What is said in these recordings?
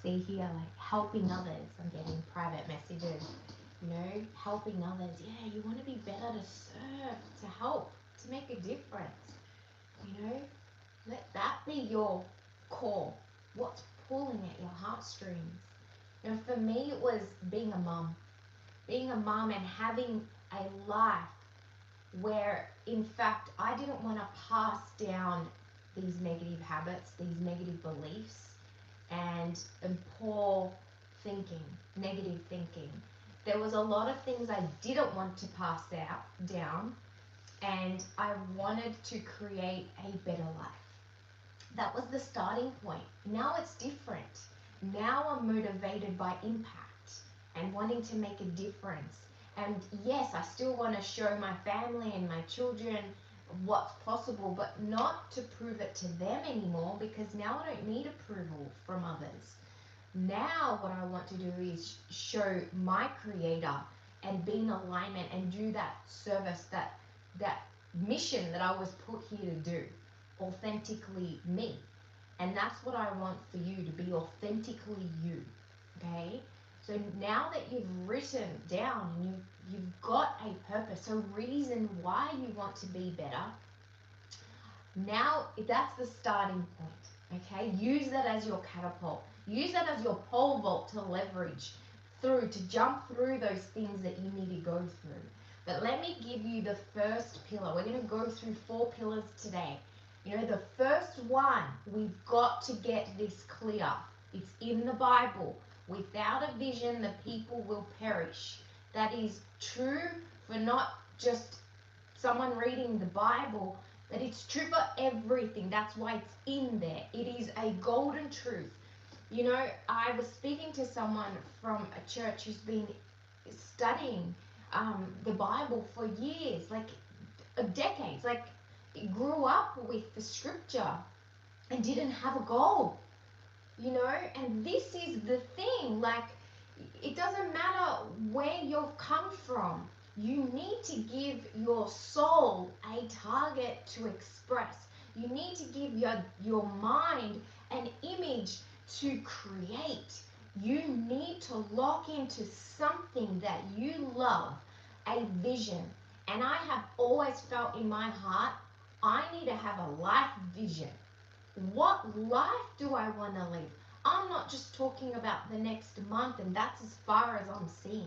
see here, like helping others. I'm getting private messages, helping others. Yeah, you want to be better to serve, to help, to make a difference. You know, let that be your core. What's pulling at your heartstrings? For me, it was being a mum. Being a mum and having a life where, in fact, I didn't want to pass down these negative habits, these negative beliefs, and poor thinking, negative thinking. There was a lot of things I didn't want to pass down, and I wanted to create a better life. That was the starting point. Now it's different. Now I'm motivated by impact and wanting to make a difference. And yes, I still want to show my family and my children what's possible, but not to prove it to them anymore, because now I don't need approval from others. Now what I want to do is show my creator and be in alignment and do that service, that mission that I was put here to do, authentically me. And that's what I want for you, to be authentically you. Okay? So now that you've written down and you've got a purpose, a reason why you want to be better, now that's the starting point. Okay? Use that as your catapult. Use that as your pole vault to leverage through, to jump through those things that you need to go through. But let me give you the first pillar. We're going to go through 4 pillars today. The first one, we've got to get this clear. It's in the Bible. Without a vision, the people will perish. That is true for not just someone reading the Bible, but it's true for everything. That's why it's in there. It is a golden truth. I was speaking to someone from a church who's been studying the Bible for years, like decades, like grew up with the scripture and didn't have a goal, and this is the thing, like, it doesn't matter where you've come from, you need to give your soul a target to express. You need to give your mind an image to create. You need to lock into something that you love, a vision. And I have always felt in my heart, I need to have a life vision. What life do I want to live? I'm not just talking about the next month and that's as far as I'm seeing.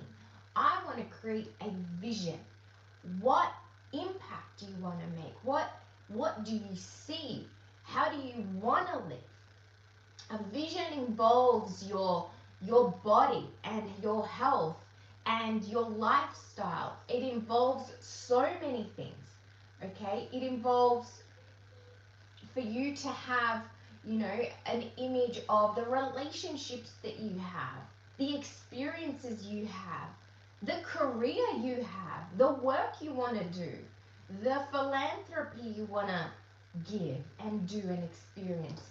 I want to create a vision. What impact do you want to make? What do you see? How do you want to live? A vision involves your body and your health and your lifestyle. It involves so many things. Okay? It involves for you to have, an image of the relationships that you have, the experiences you have, the career you have, the work you want to do, the philanthropy you want to give and do and experience.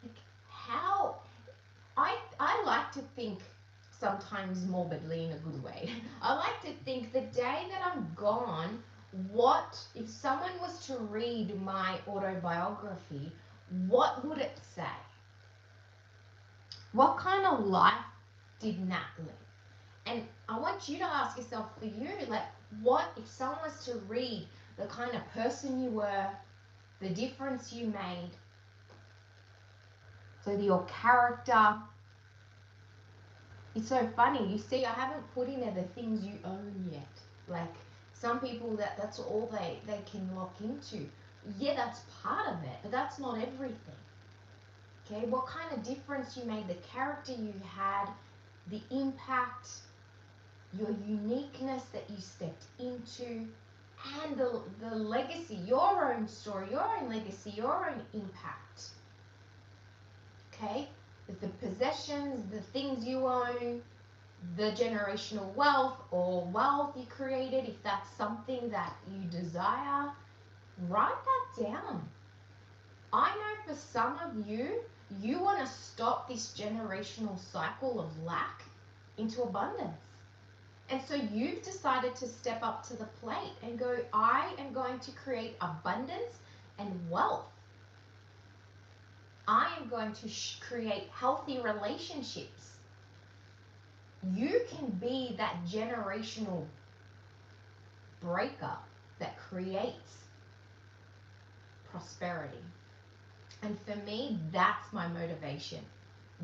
Like, how I like to think, sometimes morbidly in a good way, I like to think the day that I'm gone, what if someone was to read my autobiography, what would it say? What kind of life did Nat live? And I want you to ask yourself, for you, like, what if someone was to read the kind of person you were, the difference you made, so your character. It's so funny, you see, I haven't put in there the things you own yet. Like, some people, that's all they can lock into. Yeah, that's part of it, but that's not everything. Okay, what kind of difference you made, the character you had, the impact, your uniqueness that you stepped into, and the legacy, your own story, your own legacy, your own impact. Okay, the possessions, the things you own, the generational wealth or wealth you created, if that's something that you desire, write that down. I know for some of you, you want to stop this generational cycle of lack into abundance. And so you've decided to step up to the plate and go, I am going to create abundance and wealth. I am going to create healthy relationships. You can be that generational breaker that creates prosperity. And for me, that's my motivation.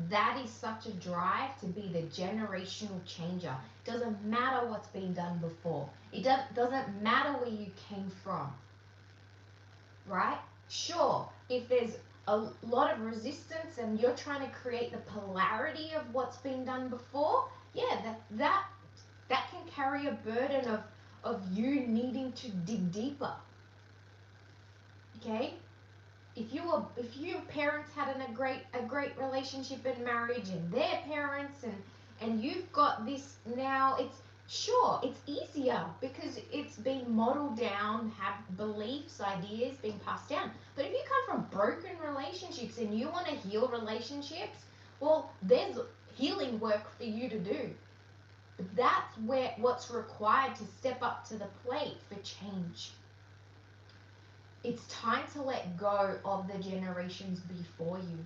That is such a drive to be the generational changer. It doesn't matter what's been done before. It doesn't matter where you came from, right? Sure, if there's a lot of resistance and you're trying to create the polarity of what's been done before, yeah, that can carry a burden of you needing to dig deeper. Okay? If your parents had a great relationship and marriage, and their parents, and you've got this now, it's easier because it's been modeled down, have beliefs, ideas being passed down. But if you come from broken relationships and you want to heal relationships, well, there's healing work for you to do. But that's what's required to step up to the plate for change. It's time to let go of the generations before you.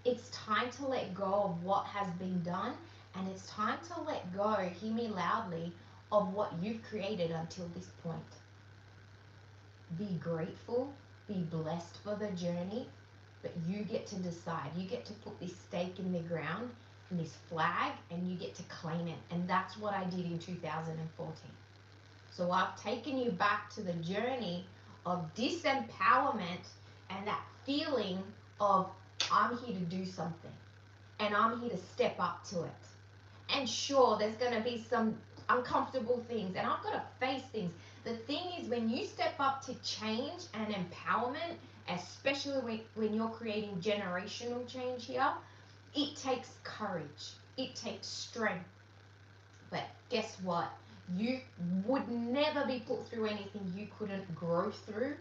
It's time to let go of what has been done, and it's time to let go, hear me loudly, of what you've created until this point. Be grateful, be blessed for the journey, but you get to decide. You get to put this stake in the ground and this flag, and you get to claim it. And that's what I did in 2014. So I've taken you back to the journey of disempowerment and that feeling of I'm here to do something and I'm here to step up to it. And sure, there's going to be some uncomfortable things and I've got to face things. The thing is, when you step up to change and empowerment, especially when you're creating generational change here, it takes courage. It takes strength. But guess what? You would never be put through anything you couldn't grow through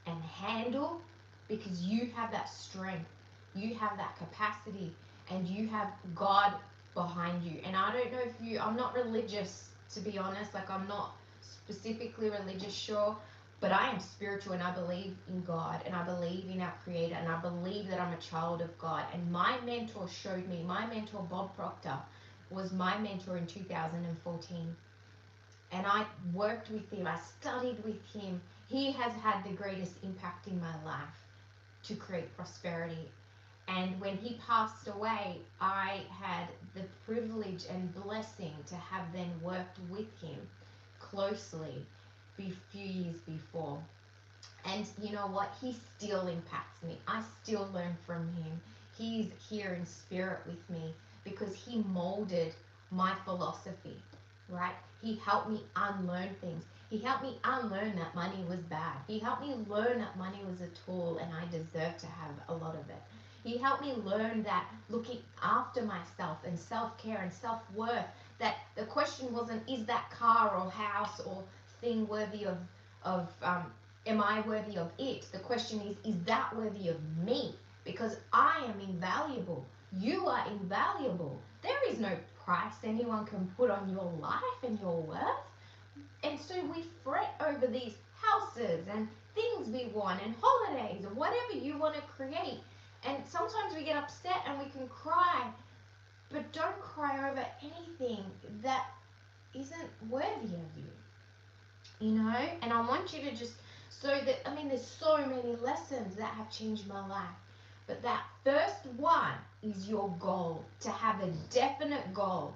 and handle, because you have that strength, you have that capacity, and you have God behind you. And I don't know if I'm not religious, to be honest, like I'm not specifically religious, sure, but I am spiritual and I believe in God and I believe in our Creator and I believe that I'm a child of God. And my mentor showed me, my mentor Bob Proctor was my mentor in 2014. And I worked with him, I studied with him. He has had the greatest impact in my life to create prosperity. And when he passed away, I had the privilege and blessing to have then worked with him closely a few years before. And you know what? He still impacts me. I still learn from him. He's here in spirit with me because he molded my philosophy, right? He helped me unlearn things. He helped me unlearn that money was bad. He helped me learn that money was a tool and I deserve to have a lot of it. He helped me learn that looking after myself and self-care and self-worth, that the question wasn't, is that car or house or thing worthy of am I worthy of it? The question is that worthy of me? Because I am invaluable. You are invaluable. There is no price anyone can put on your life and your worth. And so we fret over these houses and things we want and holidays or whatever you want to create. And sometimes we get upset and we can cry, but don't cry over anything that isn't worthy of you. You know? And I want you to just, there's so many lessons that have changed my life. But that first one is your goal, to have a definite goal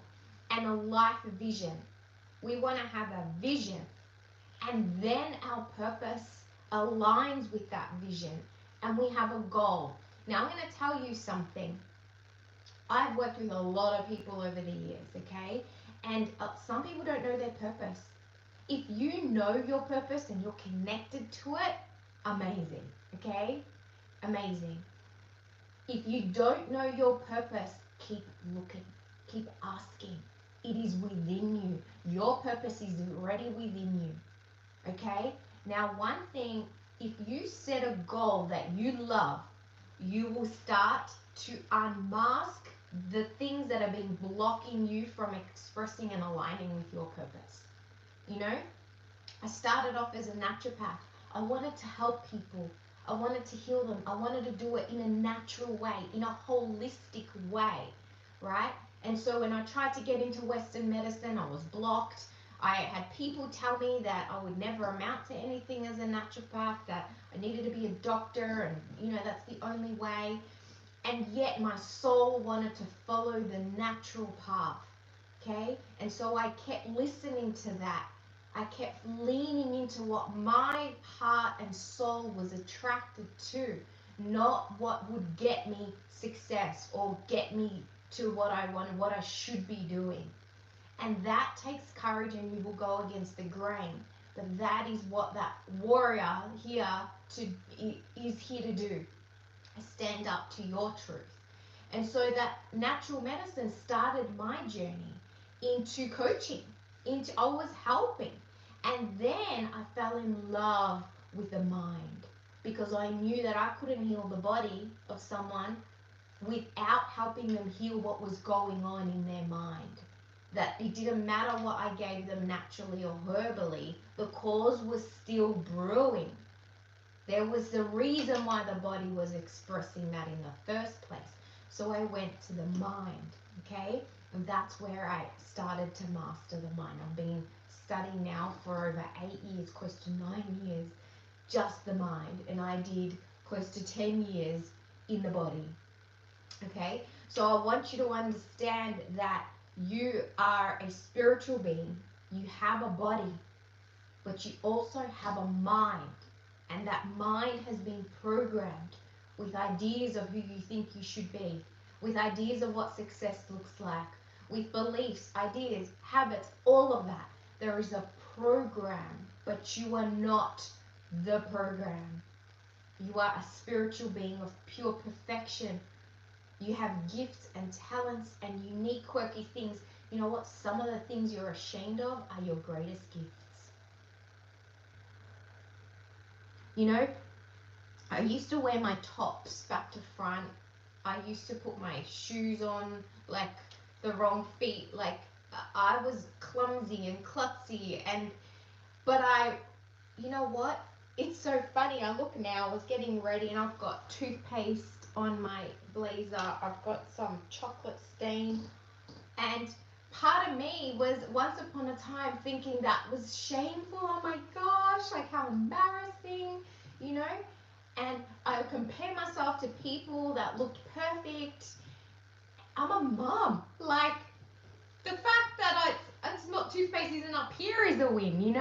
and a life vision. We want to have a vision, and then our purpose aligns with that vision, and we have a goal. Now, I'm going to tell you something. I've worked with a lot of people over the years, okay? And some people don't know their purpose. If you know your purpose and you're connected to it, amazing, okay? Amazing. If you don't know your purpose, keep looking, keep asking. It is within you. Your purpose is already within you, okay? Now, one thing, if you set a goal that you love, you will start to unmask the things that have been blocking you from expressing and aligning with your purpose. You know, I started off as a naturopath. I wanted to help people. I wanted to heal them. I wanted to do it in a natural way, in a holistic way, right? And so when I tried to get into Western medicine, I was blocked. I had people tell me that I would never amount to anything as a naturopath, that I needed to be a doctor, and that's the only way. And yet my soul wanted to follow the natural path, okay? And so I kept listening to that. I kept leaning into what my heart and soul was attracted to, not what would get me success or get me to what I wanted, what I should be doing. And that takes courage, and you will go against the grain. But that is what that warrior is here to do. Stand up to your truth. And so that natural medicine started my journey into coaching. I was helping. And then I fell in love with the mind, because I knew that I couldn't heal the body of someone without helping them heal what was going on in their mind. That it didn't matter what I gave them naturally or herbally, the cause was still brewing. There was the reason why the body was expressing that in the first place. So I went to the mind, okay? And that's where I started to master the mind. I've been studying now for over 8 years, close to 9 years, just the mind. And I did close to 10 years in the body, okay? So I want you to understand that you are a spiritual being. You have a body, but you also have a mind. And that mind has been programmed with ideas of who you think you should be, with ideas of what success looks like, with beliefs, ideas, habits, all of that. There is a program, but you are not the program. You are a spiritual being of pure perfection. You have gifts and talents and unique, quirky things. You know what? Some of the things you're ashamed of are your greatest gifts. I used to wear my tops back to front. I used to put my shoes on like the wrong feet. Like I was clumsy and klutzy, but you know what? It's so funny. I look now, I was getting ready and I've got toothpaste on my blazer. I've got some chocolate stain, and part of me was once upon a time thinking that was shameful. Oh my gosh, like how embarrassing, and I compare myself to people that looked perfect. I'm a mom. Like, the fact that it's not toothpaste isn't up here is a win,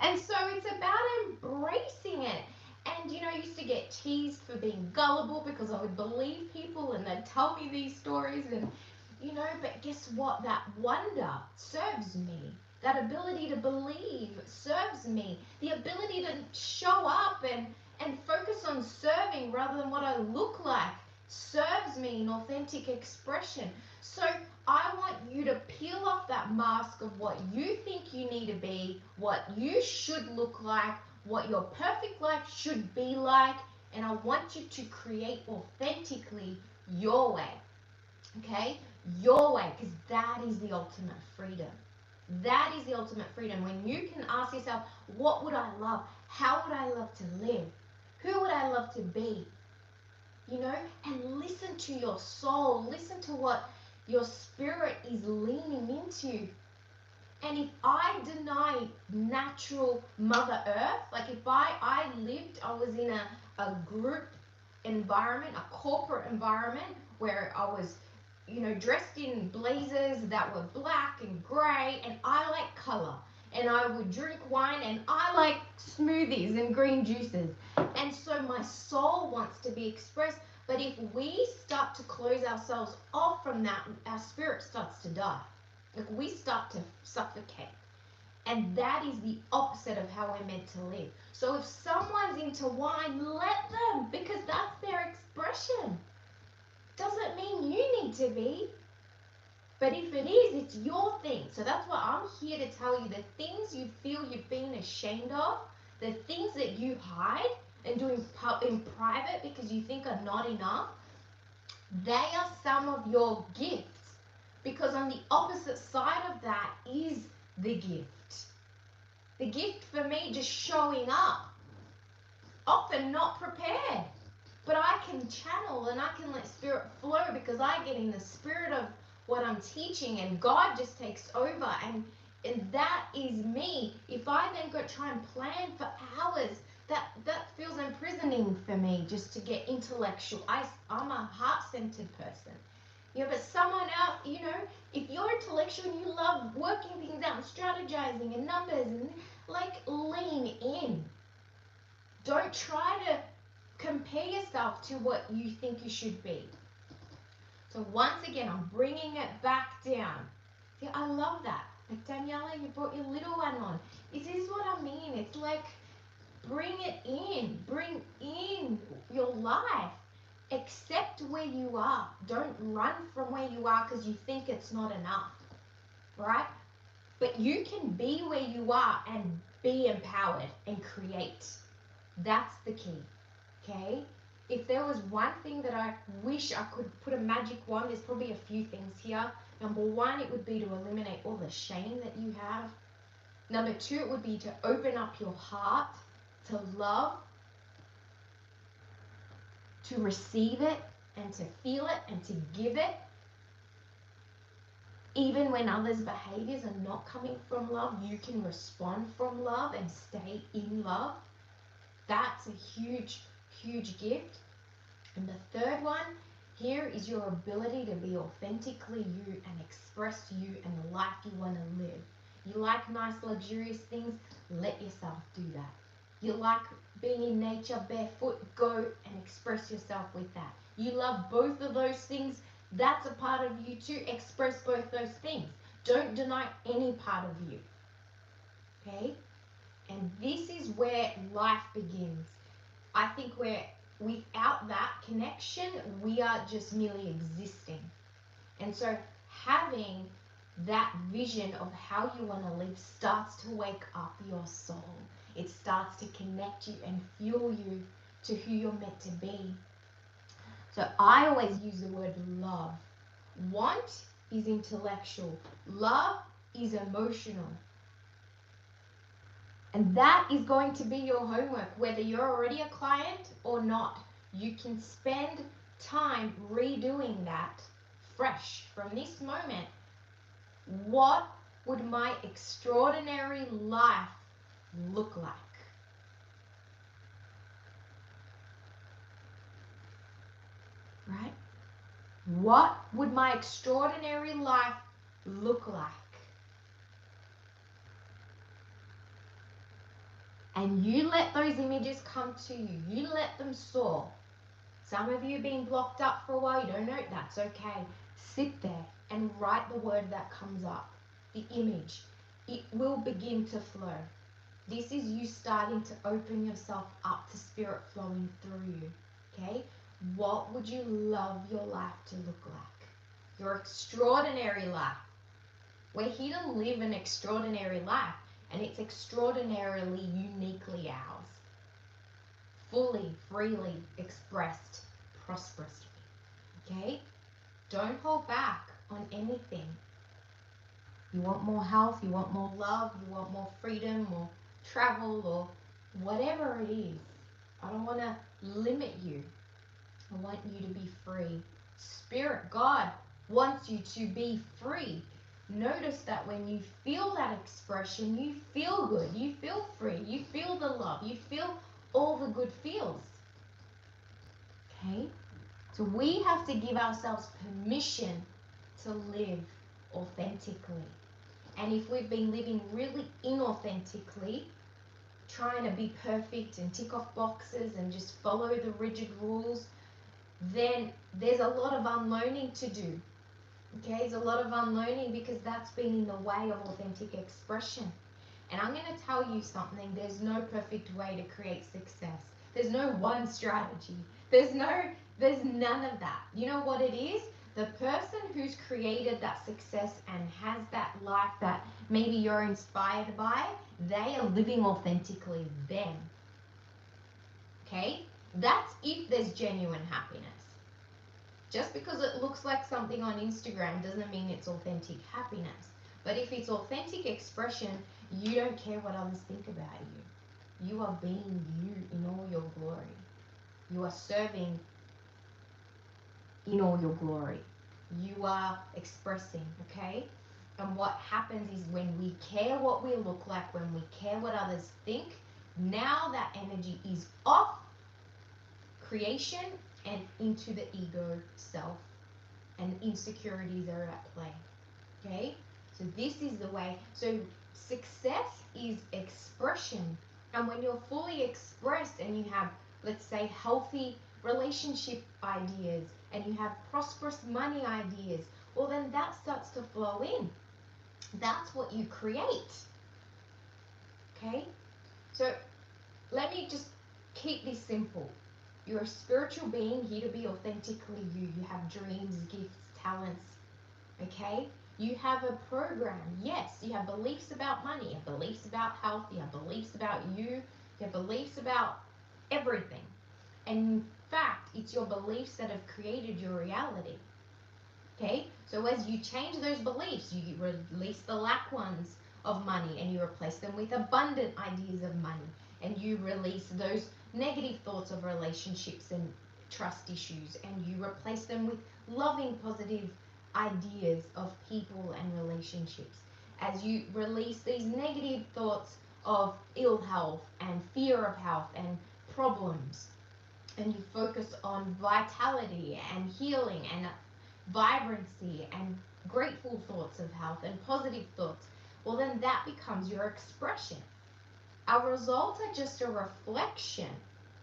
And so it's about embracing it. And, I used to get teased for being gullible because I would believe people and they'd tell me these stories and, but guess what? That wonder serves me. That ability to believe serves me. The ability to show up and focus on serving rather than what I look like serves me in authentic expression. So I want you to peel off that mask of what you think you need to be, what you should look like, what your perfect life should be like, and I want you to create authentically your way, okay? Your way, because that is the ultimate freedom. That is the ultimate freedom. When you can ask yourself, what would I love? How would I love to live? Who would I love to be? And listen to your soul. Listen to what your spirit is leaning into. And if I deny natural Mother Earth, like if I was in a group environment, a corporate environment where I was, dressed in blazers that were black and grey, and I like color. And I would drink wine, and I like smoothies and green juices. And so my soul wants to be expressed. But if we start to close ourselves off from that, our spirit starts to die. Like we start to suffocate. And that is the opposite of how we're meant to live. So if someone's into wine, let them, because that's their expression. Doesn't mean you need to be. But if it is, it's your thing. So that's why I'm here to tell you the things you feel you've been ashamed of, the things that you hide and do in private because you think are not enough, they are some of your gifts. Because on the opposite side of that is the gift. The gift for me just showing up. often not prepared. But I can channel and I can let spirit flow because I get in the spirit of what I'm teaching and God just takes over and that is me. If I then go try and plan for hours, that feels imprisoning for me just to get intellectual. I'm a heart-centered person. Yeah, but someone else, if you're intellectual and you love working things out and strategizing and numbers and like lean in. Don't try to compare yourself to what you think you should be. So once again, I'm bringing it back down. See, I love that. Like, Daniela, you brought your little one on. This is what I mean. It's like, bring it in. Bring in your life. Accept where you are. Don't run from where you are because you think it's not enough. Right? But you can be where you are and be empowered and create. That's the key. Okay? If there was one thing that I wish I could put a magic wand, there's probably a few things here. Number one, it would be to eliminate all the shame that you have. Number two, it would be to open up your heart to love, to receive it, and to feel it, and to give it. Even when others' behaviors are not coming from love, you can respond from love and stay in love. That's a huge, huge gift. And the third one here is your ability to be authentically you and express you and the life you want to live. You like nice, luxurious things, let yourself do that. You like being in nature barefoot, go and express yourself with that. You love both of those things, that's a part of you too. Express both those things. Don't deny any part of you. Okay? And this is where life begins. I think without that connection, we are just merely existing. And so having that vision of how you want to live starts to wake up your soul. It starts to connect you and fuel you to who you're meant to be. So I always use the word love. Want is intellectual. Love is emotional. And that is going to be your homework, whether you're already a client or not. You can spend time redoing that fresh from this moment. What would my extraordinary life look like? Right? What would my extraordinary life look like? And you let those images come to you. You let them soar. Some of you have been blocked up for a while. You don't know. That's okay. Sit there and write the word that comes up. The image. It will begin to flow. This is you starting to open yourself up to spirit flowing through you. Okay? What would you love your life to look like? Your extraordinary life. We're here to live an extraordinary life. And it's extraordinarily, uniquely ours. Fully, freely expressed, prosperously. Okay? Don't hold back on anything. You want more health, you want more love, you want more freedom, more travel, or whatever it is. I don't want to limit you. I want you to be free. Spirit, God wants you to be free. Notice that when you feel that expression, you feel good, you feel free, you feel the love, you feel all the good feels. Okay? So we have to give ourselves permission to live authentically. And if we've been living really inauthentically, trying to be perfect and tick off boxes and just follow the rigid rules, then there's a lot of unlearning to do. Okay, there's a lot of unlearning because that's been in the way of authentic expression. And I'm going to tell you something. There's no perfect way to create success. There's no one strategy. There's none of that. You know what it is? The person who's created that success and has that life that maybe you're inspired by, they are living authentically them. Okay? That's if there's genuine happiness. Just because it looks like something on Instagram doesn't mean it's authentic happiness. But if it's authentic expression, you don't care what others think about you. You are being you in all your glory. You are serving in all your glory. You are expressing, okay? And what happens is when we care what we look like, when we care what others think, now that energy is off creation and into the ego self, and insecurities are at play. Okay? So this is the way. So success is expression. And when you're fully expressed and you have, let's say, healthy relationship ideas and you have prosperous money ideas, well, then that starts to flow in. That's what you create. Okay? So let me just keep this simple. You're a spiritual being here to be authentically you. You have dreams, gifts, talents. Okay? You have a program. Yes, you have beliefs about money, you have beliefs about health, you have beliefs about you have beliefs about everything. And in fact, it's your beliefs that have created your reality. Okay? So as you change those beliefs, you release the lack ones of money and you replace them with abundant ideas of money. And you release those negative thoughts of relationships and trust issues and you replace them with loving, positive ideas of people and relationships. As you release these negative thoughts of ill health and fear of health and problems, and you focus on vitality and healing and vibrancy and grateful thoughts of health and positive thoughts, well, then that becomes your expression. Our results are just a reflection.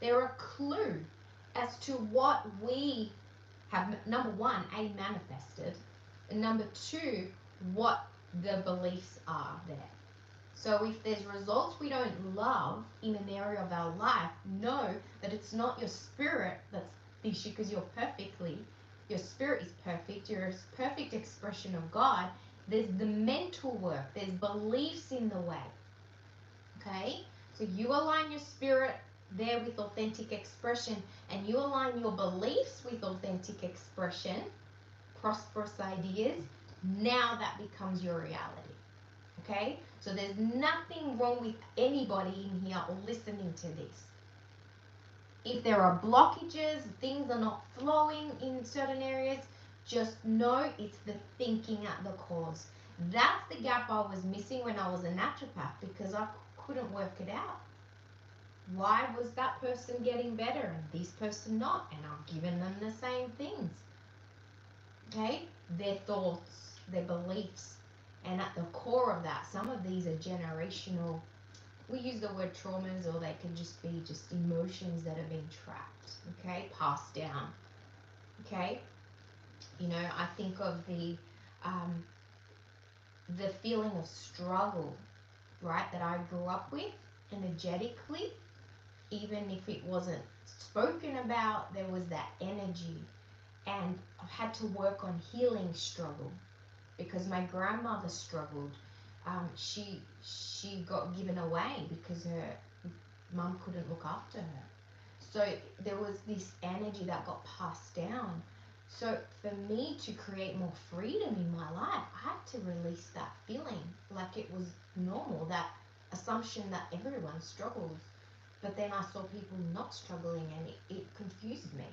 They're a clue as to what we have, number one, A, manifested, and number two, what the beliefs are there. So if there's results we don't love in an area of our life, know that it's not your spirit that's the issue, because your spirit is perfect, you're a perfect expression of God. There's the mental work, there's beliefs in the way. Okay? So you align your spirit there with authentic expression, and you align your beliefs with authentic expression, prosperous ideas, now that becomes your reality. Okay? So there's nothing wrong with anybody in here or listening to this. If there are blockages, things are not flowing in certain areas, just know it's the thinking at the cause. That's the gap I was missing when I was a naturopath, because I couldn't work it out. Why was that person getting better and this person not? And I've given them the same things. Okay? Their thoughts, their beliefs. And at the core of that, some of these are generational. We use the word traumas, or they can just be just emotions that have been trapped, okay, passed down. Okay? You know, I think of the feeling of struggle, right, that I grew up with energetically. Even if it wasn't spoken about, there was that energy. And I've had to work on healing struggle, because my grandmother struggled. She got given away because her mum couldn't look after her. So there was this energy that got passed down. So for me to create more freedom in my life, I had to release that feeling like it was normal, that assumption that everyone struggles. But then I saw people not struggling, and it confused me.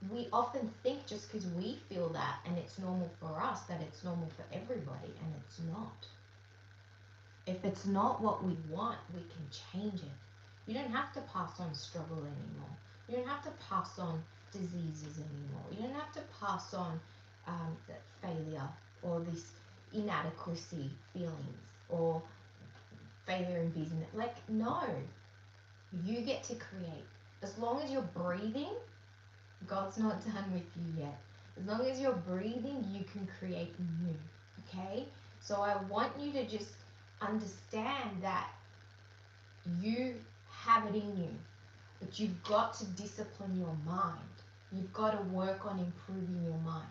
We often think just because we feel that and it's normal for us, that it's normal for everybody, and it's not. If it's not what we want, we can change it. You don't have to pass on struggle anymore. You don't have to pass on diseases anymore. You don't have to pass on failure or this inadequacy feelings or failure in business. Like, no. You get to create. As long as you're breathing, God's not done with you yet. As long as you're breathing, you can create new. Okay? So I want you to just understand that you have it in you, but you've got to discipline your mind. You've got to work on improving your mind.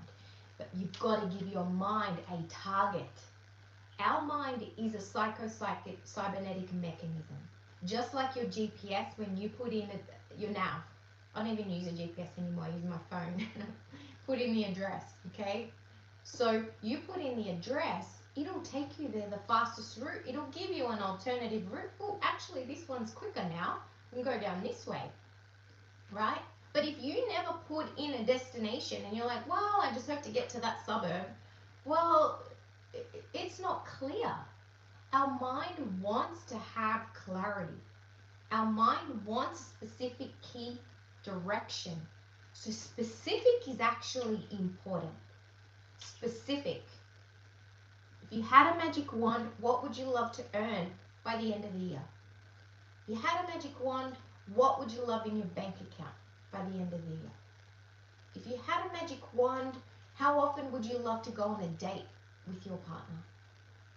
But you've got to give your mind a target. Our mind is a psychic cybernetic mechanism. Just like your GPS, when you put in your nav. I don't even use a GPS anymore, I use my phone. Put in the address, okay? So you put in the address, it'll take you there the fastest route. It'll give you an alternative route. Oh, actually, this one's quicker now. We can go down this way, right? But if you never put in a destination and you're like, well, I just have to get to that suburb, well, it's not clear. Our mind wants to have clarity. Our mind wants a specific key direction. So specific is actually important. Specific. If you had a magic wand, what would you love to earn by the end of the year? If you had a magic wand, what would you love in your bank account by the end of the year? If you had a magic wand, how often would you love to go on a date with your partner?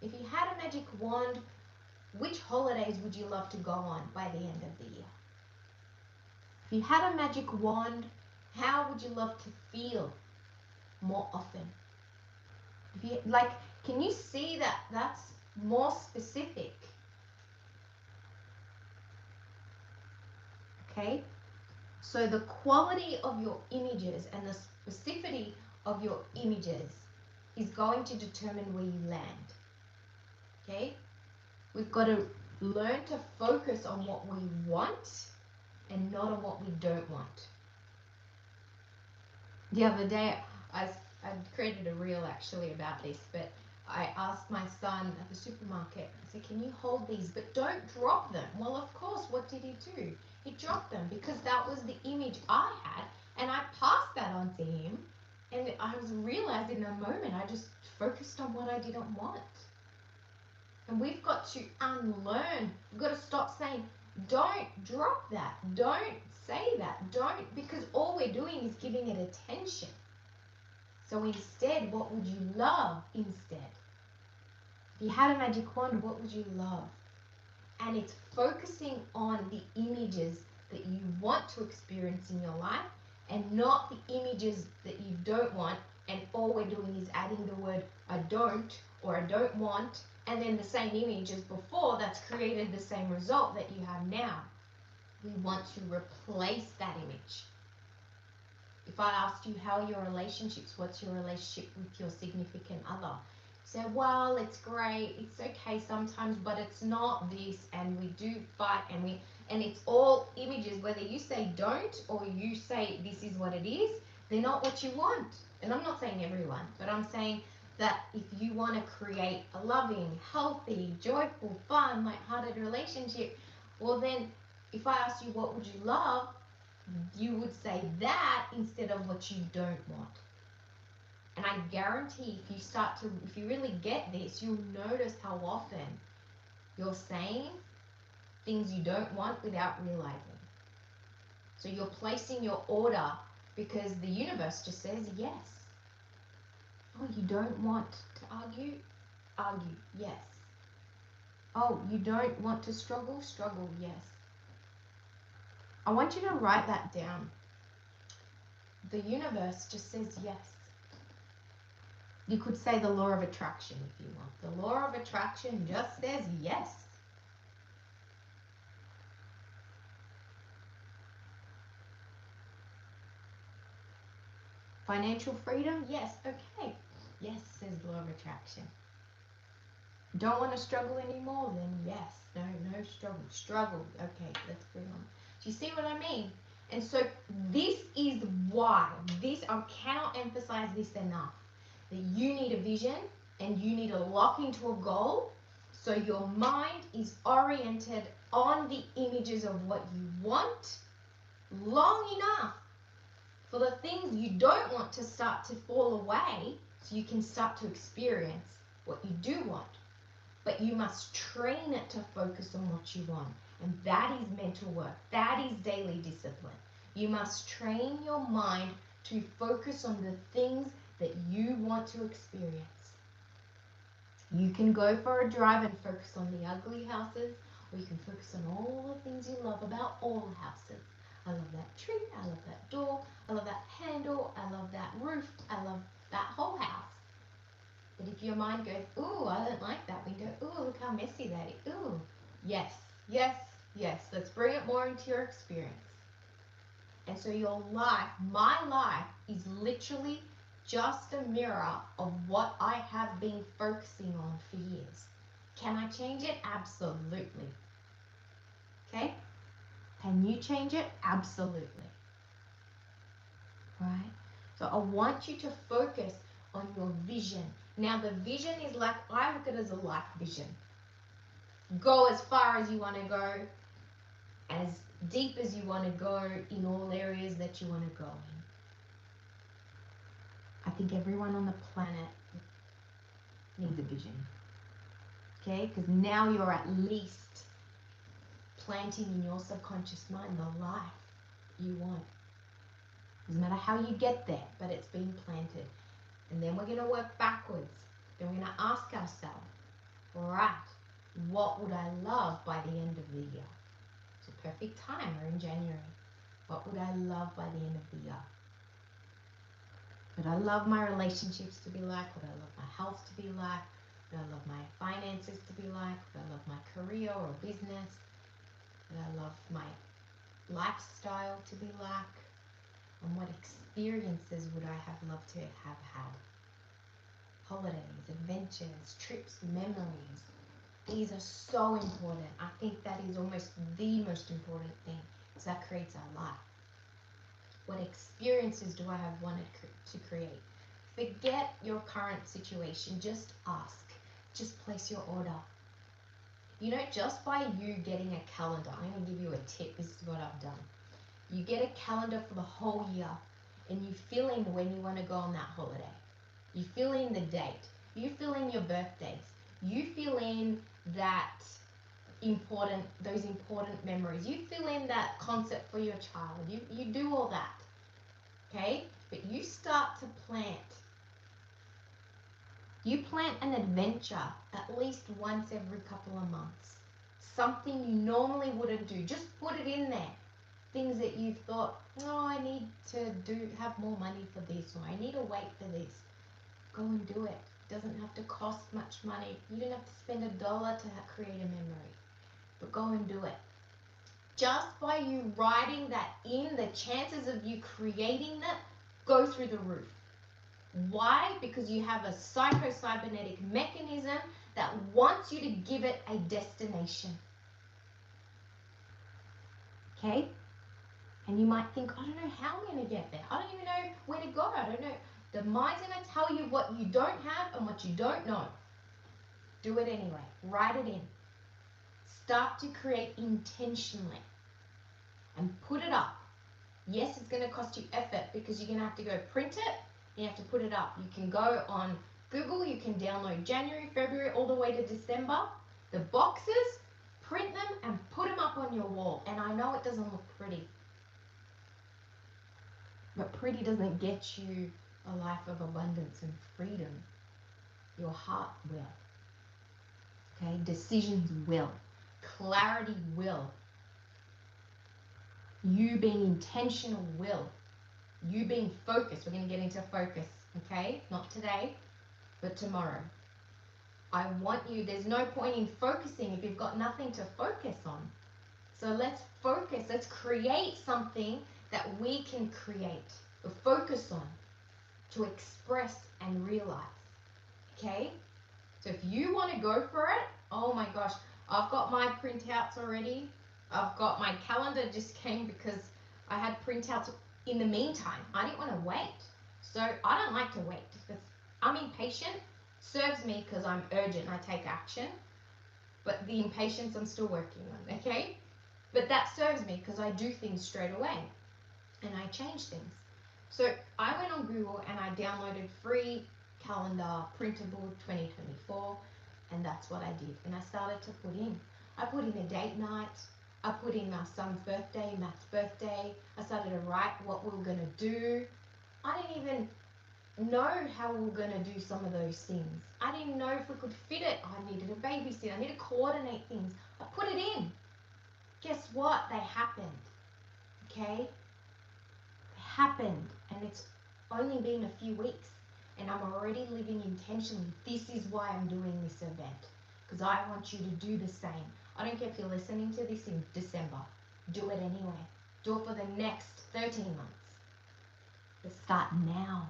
If you had a magic wand, which holidays would you love to go on by the end of the year? If you had a magic wand, how would you love to feel more often? If you, like, can you see that that's more specific? Okay? So the quality of your images and the specificity of your images is going to determine where you land. Okay? We've got to learn to focus on what we want and not on what we don't want. The other day, I created a reel actually about this, but I asked my son at the supermarket, I said, can you hold these, but don't drop them? Well, of course, what did he do? He dropped them because that was the image I had, and I passed that on to him, and I was realized in a moment, I just focused on what I didn't want. And we've got to unlearn. We've got to stop saying, don't drop that. Don't say that. Don't, because all we're doing is giving it attention. So instead, what would you love instead? If you had a magic wand, what would you love? And it's focusing on the images that you want to experience in your life and not the images that you don't want. And all we're doing is adding the word I don't or I don't want, and then the same image as before that's created the same result that you have now. We want to replace that image. If I asked you how are your relationships, what's your relationship with your significant other? You say, well, it's great, it's okay sometimes, but it's not this, and we do fight, and it's all images, whether you say don't or you say this is what it is, they're not what you want. And I'm not saying everyone, but I'm saying that if you want to create a loving, healthy, joyful, fun, light-hearted relationship, well then, if I asked you what would you love, you would say that instead of what you don't want. And I guarantee if you really get this, you'll notice how often you're saying things you don't want without realizing. So you're placing your order because the universe just says yes. Oh, you don't want to argue? Argue, yes. Oh, you don't want to struggle? Struggle, yes. I want you to write that down. The universe just says yes. You could say the law of attraction if you want. The law of attraction just says yes. Financial freedom? Yes, okay. Yes, says the law of attraction. Don't want to struggle anymore? Then yes. No struggle. Struggle. Okay, let's bring on. Do you see what I mean? And so this is why, I cannot emphasize this enough, that you need a vision and you need to lock into a goal so your mind is oriented on the images of what you want long enough for the things you don't want to start to fall away so you can start to experience what you do want. But you must train it to focus on what you want. And that is mental work. That is daily discipline. You must train your mind to focus on the things that you want to experience. You can go for a drive and focus on the ugly houses, or you can focus on all the things you love about all houses. I love that tree, I love that door, I love that handle, I love that roof, I love that whole house. But if your mind goes, ooh, I don't like that window, ooh, look how messy that is, ooh, yes, yes, yes, let's bring it more into your experience. And so your life, my life, is literally just a mirror of what I have been focusing on for years. Can I change it? Absolutely. Okay? Can you change it? Absolutely. Right? So I want you to focus on your vision. Now the vision is like, I look at it as a life vision. Go as far as you want to go, as deep as you want to go in all areas that you want to go in. I think everyone on the planet needs a vision. Okay? Because now you're at least planting in your subconscious mind the life you want. Doesn't matter how you get there, but it's been planted. And then we're going to work backwards. Then we're going to ask ourselves, all right, what would I love by the end of the year? It's a perfect time. We're in January. What would I love by the end of the year? Would I love my relationships to be like? Would I love my health to be like? Would I love my finances to be like? Would I love my career or business? Would I love my lifestyle to be like? And what experiences would I have loved to have had? Holidays, adventures, trips, memories. These are so important. I think that is almost the most important thing, because that creates our life. What experiences do I have wanted to create? Forget your current situation. Just ask. Just place your order. You know, just by you getting a calendar, I'm going to give you a tip. This is what I've done. You get a calendar for the whole year, and you fill in when you want to go on that holiday. You fill in the date. You fill in your birthdays. You fill in those important memories. You fill in that concert for your child. You do all that. Okay? But you start to plant. You plant an adventure at least once every couple of months. Something you normally wouldn't do. Just put it in there. Things that you've thought, oh, I need to have more money for this, or I need to wait for this. Go and do it. It doesn't have to cost much money. You don't have to spend $1 to create a memory. But go and do it. Just by you writing that in, the chances of you creating that go through the roof. Why? Because you have a psycho-cybernetic mechanism that wants you to give it a destination. Okay? And you might think, I don't know how I'm going to get there. I don't even know where to go. I don't know. The mind's going to tell you what you don't have and what you don't know. Do it anyway. Write it in. Start to create intentionally. And put it up. Yes, it's going to cost you effort, because you're going to have to go print it. You have to put it up. You can go on Google. You can download January, February, all the way to December. The boxes, print them and put them up on your wall. And I know it doesn't look pretty. But pretty doesn't get you a life of abundance and freedom. Your heart will. Okay? Decisions will. Clarity will. You being intentional will. You being focused. We're going to get into focus. Okay? Not today, but tomorrow. I want you, there's no point in focusing if you've got nothing to focus on. So let's focus. Let's create something that we can create or focus on to express and realize. Okay? So if you want to go for it, oh my gosh, I've got my printouts already. I've got my calendar just came because I had printouts in the meantime. I didn't want to wait. So I don't like to wait because I'm impatient. Serves me because I'm urgent and I take action. But the impatience I'm still working on, okay? But that serves me because I do things straight away and I change things. So I went on Google and I downloaded free calendar printable 2024, and that's what I did. And I started to put in. I put in a date night. I put in my son's birthday, Matt's birthday. I started to write what we were going to do. I didn't even know how we were going to do some of those things. I didn't know if we could fit it. I needed a babysitter. I needed to coordinate things. I put it in. Guess what? They happened. Okay? They happened. And it's only been a few weeks. And I'm already living intentionally. This is why I'm doing this event. Because I want you to do the same. I don't care if you're listening to this in December. Do it anyway. Do it for the next 13 months. But start now.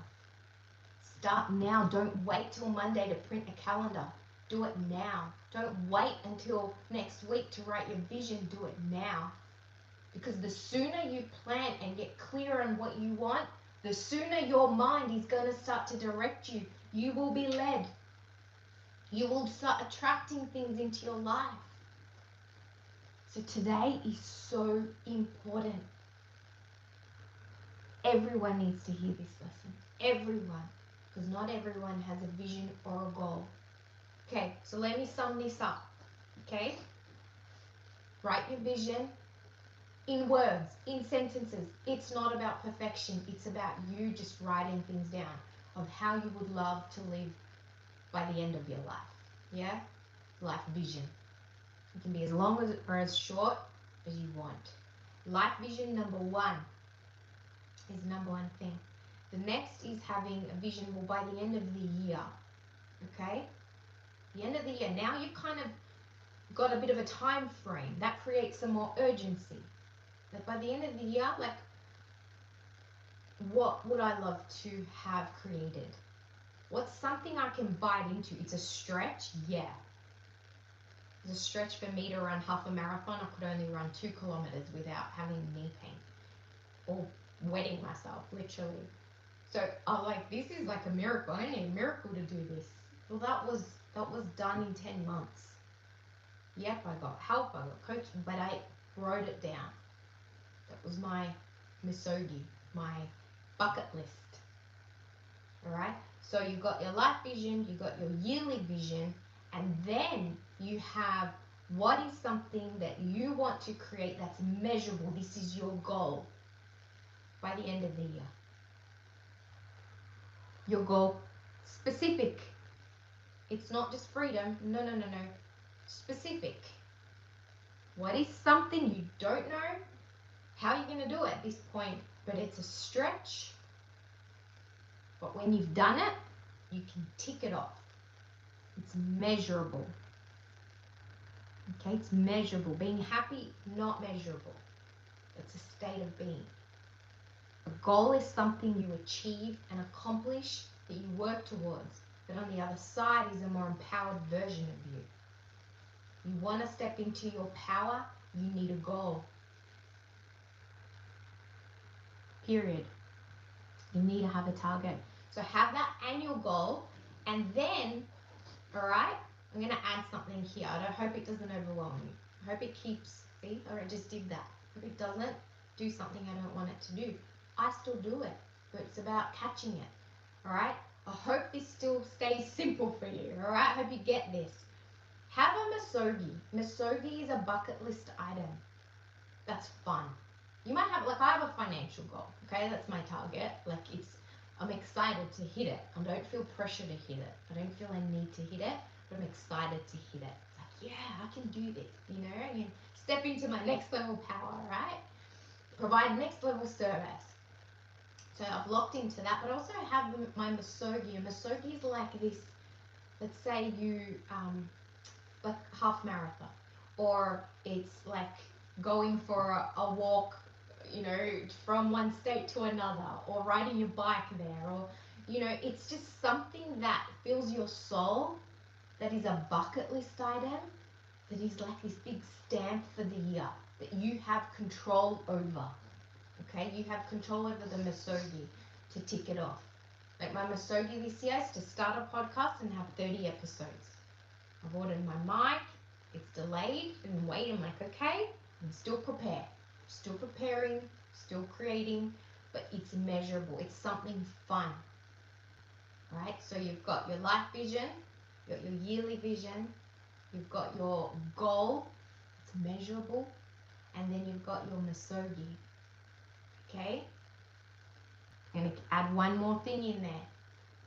Start now. Don't wait till Monday to print a calendar. Do it now. Don't wait until next week to write your vision. Do it now. Because the sooner you plan and get clear on what you want, the sooner your mind is going to start to direct you. You will be led. You will start attracting things into your life. So today is so important. Everyone needs to hear this lesson. Everyone. Because not everyone has a vision or a goal. Okay, so let me sum this up. Okay? Write your vision in words, in sentences. It's not about perfection. It's about you just writing things down of how you would love to live by the end of your life. Yeah? Life vision. It can be as long as or as short as you want. Life vision number one is number one thing. The next is having a vision, well, by the end of the year. Okay? The end of the year. Now you've kind of got a bit of a time frame. That creates some more urgency. Like by the end of the year, like, what would I love to have created? What's something I can bite into? It's a stretch? Yeah. It's a stretch for me to run half a marathon. I could only run 2 kilometers without having knee pain or wetting myself, literally. So I'm like, this is like a miracle. I need a miracle to do this. Well, that was done in 10 months. Yep, I got help, I got coaching, but I wrote it down. That was my misogi, my bucket list. All right. So you've got your life vision, you've got your yearly vision, and then you have what is something that you want to create that's measurable. This is your goal by the end of the year. Your goal, specific. It's not just freedom. No. Specific. What is something you don't know? How are you going to do it at this point? But it's a stretch. But when you've done it, you can tick it off. It's measurable. Okay, it's measurable. Being happy, not measurable. It's a state of being. A goal is something you achieve and accomplish that you work towards. But on the other side is a more empowered version of you. You want to step into your power, you need a goal. Period. You need to have a target. So have that annual goal, and then, all right, I'm going to add something here. I hope it doesn't overwhelm you. I hope it keeps, see, or I just did that. If it doesn't, do something I don't want it to do. I still do it, but it's about catching it, all right? I hope this still stays simple for you, all right? I hope you get this. Have a misogi. Misogi is a bucket list item. That's fun. You might have, like, I have a financial goal, okay? That's my target. Like, I'm excited to hit it. I don't feel pressure to hit it. I don't feel I need to hit it, but I'm excited to hit it. It's like, yeah, I can do this, you know? I can step into my next level power, right? Provide next level service. So I've locked into that, but I also have my misogi. And misogi is like this, let's say you, like half marathon, or it's like going for a walk, you know, from one state to another, or riding your bike there, or, you know, it's just something that fills your soul, that is a bucket list item, that is like this big stamp for the year, that you have control over. Okay, you have control over the misogi to tick it off. Like my misogi this year is to start a podcast and have 30 episodes. I've ordered my mic, it's delayed and wait. I'm like, okay, I'm still prepared. Still preparing, still creating, but it's measurable. It's something fun. Right? So you've got your life vision, you've got your yearly vision, you've got your goal, it's measurable, and then you've got your misogi. Okay? I'm going to add one more thing in there.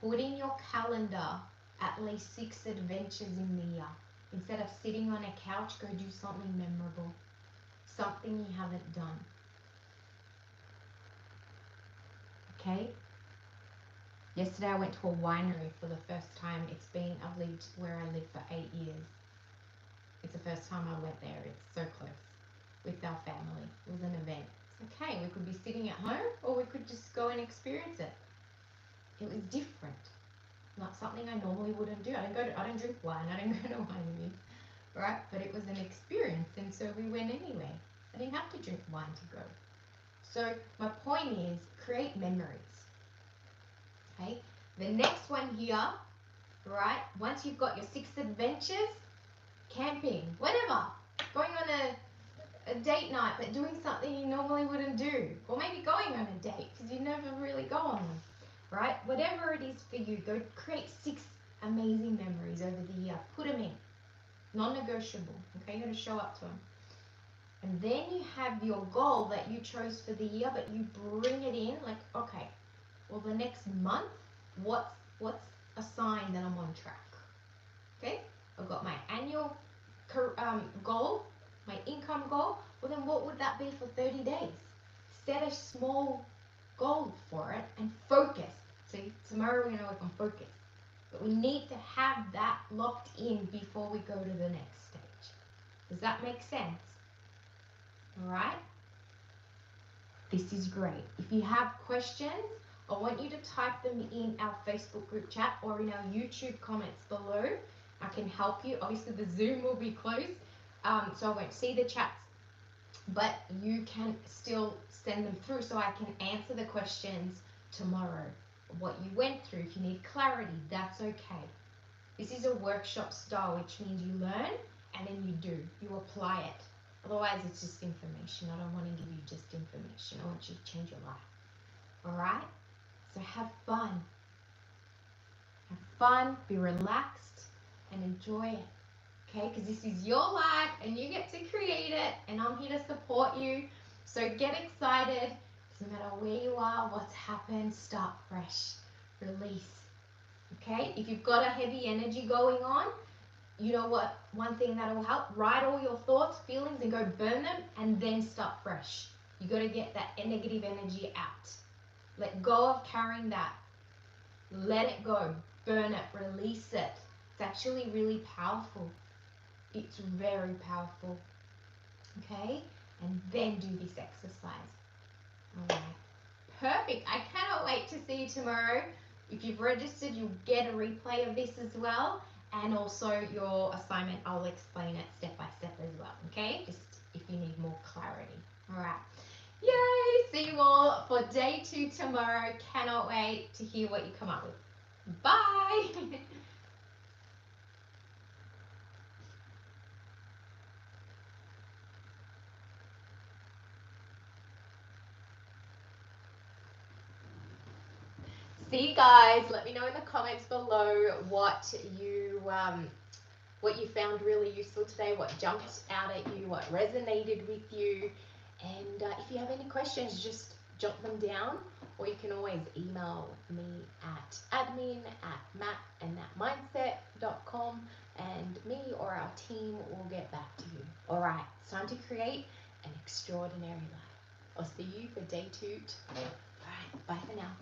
Put in your calendar at least 6 adventures in the year. Instead of sitting on a couch, go do something memorable. Something you haven't done. Okay? Yesterday I went to a winery for the first time. I've lived where I lived for 8 years. It's the first time I went there. It's so close with our family. It was an event. It's okay, we could be sitting at home or we could just go and experience it. It was different. Not something I normally wouldn't do. I don't drink wine. I don't go to wineries, right? But it was an experience, and so we went anyway. I didn't have to drink wine to go. So my point is, create memories. Okay. The next one here, right? Once you've got your 6 adventures, camping, whatever, going on a date night, but doing something you normally wouldn't do, or maybe going on a date because you never really go on them, right? Whatever it is for you, go create 6 amazing memories over the year. Put them in, non-negotiable. Okay, you're gonna show up to them, and then you have your goal that you chose for the year, but you bring it in like, okay, well, the next month, what's a sign that I'm on track? Okay, I've got my annual goal, my income goal. Well, then what would that be for 30 days? Set a small goal for it and focus. See, tomorrow we're going to work on focus. But we need to have that locked in before we go to the next stage. Does that make sense? All right? This is great. If you have questions, I want you to type them in our Facebook group chat or in our YouTube comments below. I can help you. Obviously, the Zoom will be closed, so I won't see the chats, but you can still send them through so I can answer the questions tomorrow. What you went through, if you need clarity, that's okay. This is a workshop style, which means you learn and then you do. You apply it. Otherwise, it's just information. I don't want to give you just information. I want you to change your life. All right? So have fun. Have fun, be relaxed, and enjoy it. Okay? Because this is your life and you get to create it, and I'm here to support you. So get excited. Doesn't matter where you are, what's happened, start fresh. Release. Okay? If you've got a heavy energy going on, you know what? One thing that will help, write all your thoughts, feelings, and go burn them, and then start fresh. You got to get that negative energy out. Let go of carrying that. Let it go. Burn it. Release it. It's actually really powerful. It's very powerful. Okay? And then do this exercise. All right. Perfect. I cannot wait to see you tomorrow. If you've registered, you'll get a replay of this as well. And also your assignment, I'll explain it step by step as well. Okay? Just if you need more clarity. All right. Yay! See you all for day 2 tomorrow. Cannot wait to hear what you come up with. Bye! See you guys. Let me know in the comments below what you found really useful today, what jumped out at you, what resonated with you. And if you have any questions, just jot them down, or you can always email me at admin@mattandthatmindset.com, and me or our team will get back to you. All right, it's time to create an extraordinary life. I'll see you for day 2 tomorrow. All right, bye for now.